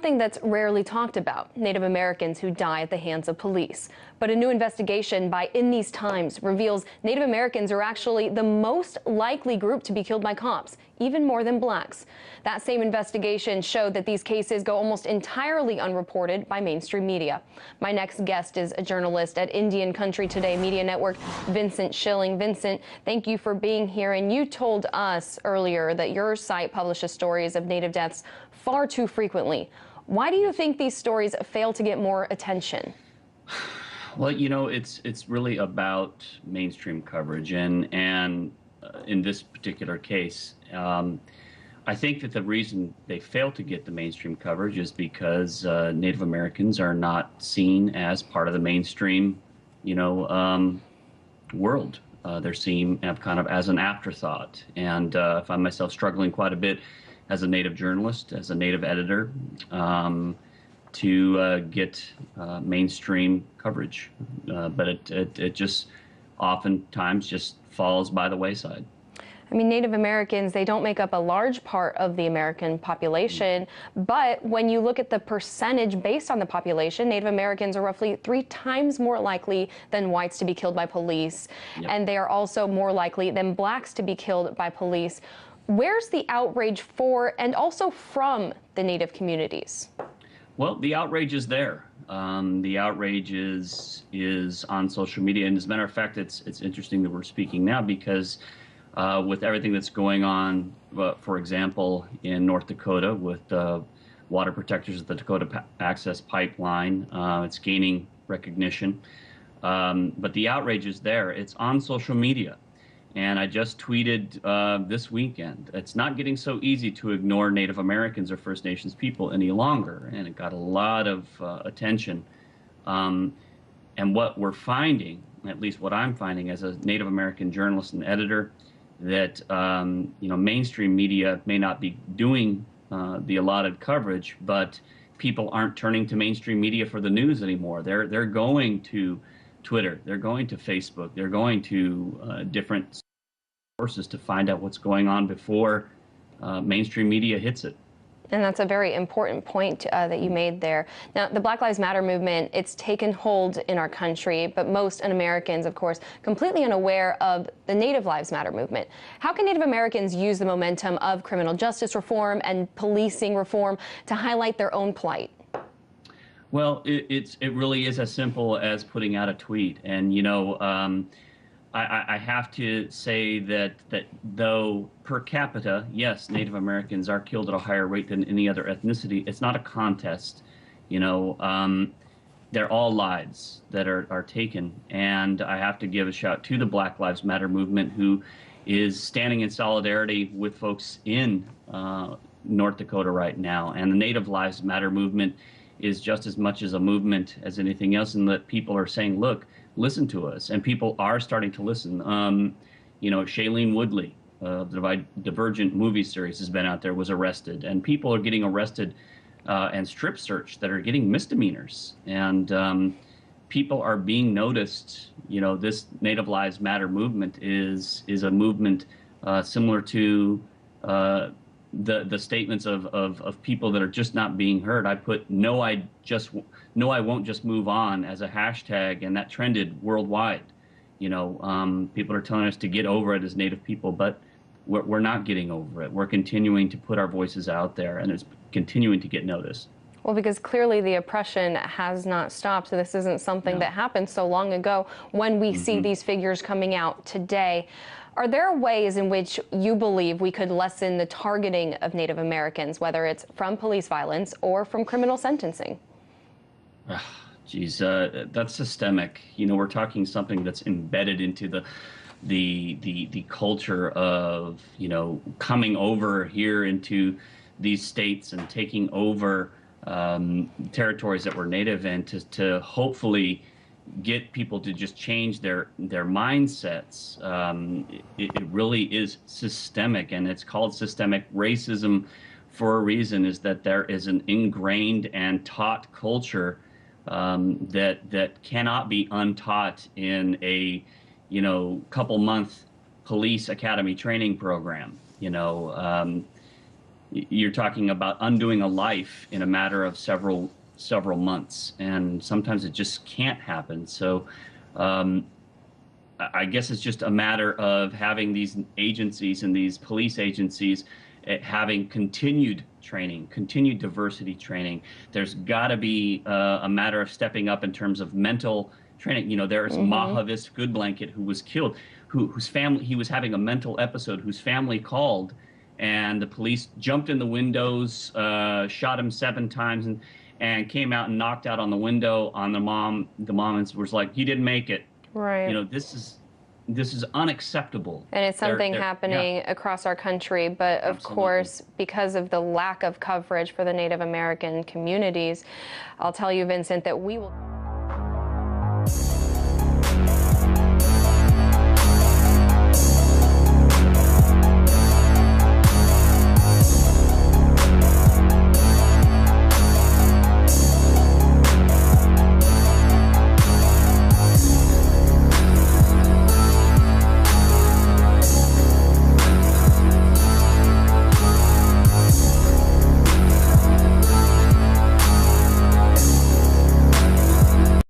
something that's rarely talked about, Native Americans who die at the hands of police. But a new investigation by In These Times reveals Native Americans are actually the most likely group to be killed by cops, even more than blacks. That same investigation showed that these cases go almost entirely unreported by mainstream media. My next guest is a journalist at Indian Country Today Media Network, Vincent Schilling. Vincent, thank you for being here. And you told us earlier that your site publishes stories of Native deaths far too frequently. Why do you think these stories fail to get more attention? Well, you know, it's really about mainstream coverage, and in this particular case, I think that the reason they fail to get the mainstream coverage is because Native Americans are not seen as part of the mainstream, world. They're seen kind of as an afterthought, and I find myself struggling quite a bit as a Native journalist, as a Native editor, to get mainstream coverage, but it just oftentimes just falls by the wayside. I mean, Native Americans, they don't make up a large part of the American population, but when you look at the percentage based on the population, Native Americans are roughly 3 times more likely than whites to be killed by police, and they are also more likely than blacks to be killed by police. Where's the outrage for and also from the Native communities? Well, the outrage is there. The outrage is on social media, and as a matter of fact, it's interesting that we're speaking now because with everything that's going on, for example, in North Dakota with water protectors at the Dakota Access Pipeline, it's gaining recognition. But the outrage is there. It's on social media. And I just tweeted this weekend, it's not getting so easy to ignore Native Americans or First Nations people any longer. And it got a lot of attention. And what we're finding, at least what I'm finding as a Native American journalist and editor, that mainstream media may not be doing the allotted coverage, but people aren't turning to mainstream media for the news anymore. They're going to Twitter, they're going to Facebook, they're going to different sources to find out what's going on before mainstream media hits it. And that's a very important point that you made there. Now, the Black Lives Matter movement, it's taken hold in our country, but most Americans, of course, completely unaware of the Native Lives Matter movement. How can Native Americans use the momentum of criminal justice reform and policing reform to highlight their own plight? Well, it really is as simple as putting out a tweet. And, I have to say that though per capita, yes, Native Americans are killed at a higher rate than any other ethnicity, it's not a contest. They're all lives that are taken. And I have to give a shout to the Black Lives Matter movement, who is standing in solidarity with folks in North Dakota right now. And the Native Lives Matter movement is just as much as a movement as anything else, and that people are saying, look, listen to us, and people are starting to listen. Shailene Woodley, the Divergent movie series has been out there, was arrested, and people are getting arrested and strip searched that are getting misdemeanors, and people are being noticed. This Native Lives Matter movement is a movement similar to the statements of people that are just not being heard. I put no, I won't just move on as a hashtag, and that trended worldwide. People are telling us to get over it as Native people, but we're not getting over it. We're continuing to put our voices out there, and it's continuing to get noticed. Well, because clearly the oppression has not stopped. So this isn't something that happened so long ago when we see these figures coming out today. Are there ways in which you believe we could lessen the targeting of Native Americans, whether it's from police violence or from criminal sentencing? Geez, that's systemic. We're talking something that's embedded into the culture of, coming over here into these states and taking over territories that were Native in to hopefully get people to just change their mindsets. It really is systemic, and it's called systemic racism for a reason, is that there is an ingrained and taught culture that cannot be untaught in a couple month police academy training program. you're talking about undoing a life in a matter of several months, and sometimes it just can't happen. So I guess it's just a matter of having these agencies and these police agencies having continued training, continued diversity training. There's got to be a matter of stepping up in terms of mental training. You know, there's Mahavis Goodblanket, who was killed, whose family, he was having a mental episode, whose family called, and the police jumped in the windows, shot him 7 times, and came out and knocked out on the window on the mom. The mom was like, "He didn't make it." Right. You know, this is unacceptable. And it's something happening across our country, but of Absolutely. course, because of the lack of coverage for the Native American communities, I'll tell you, Vincent, that we will...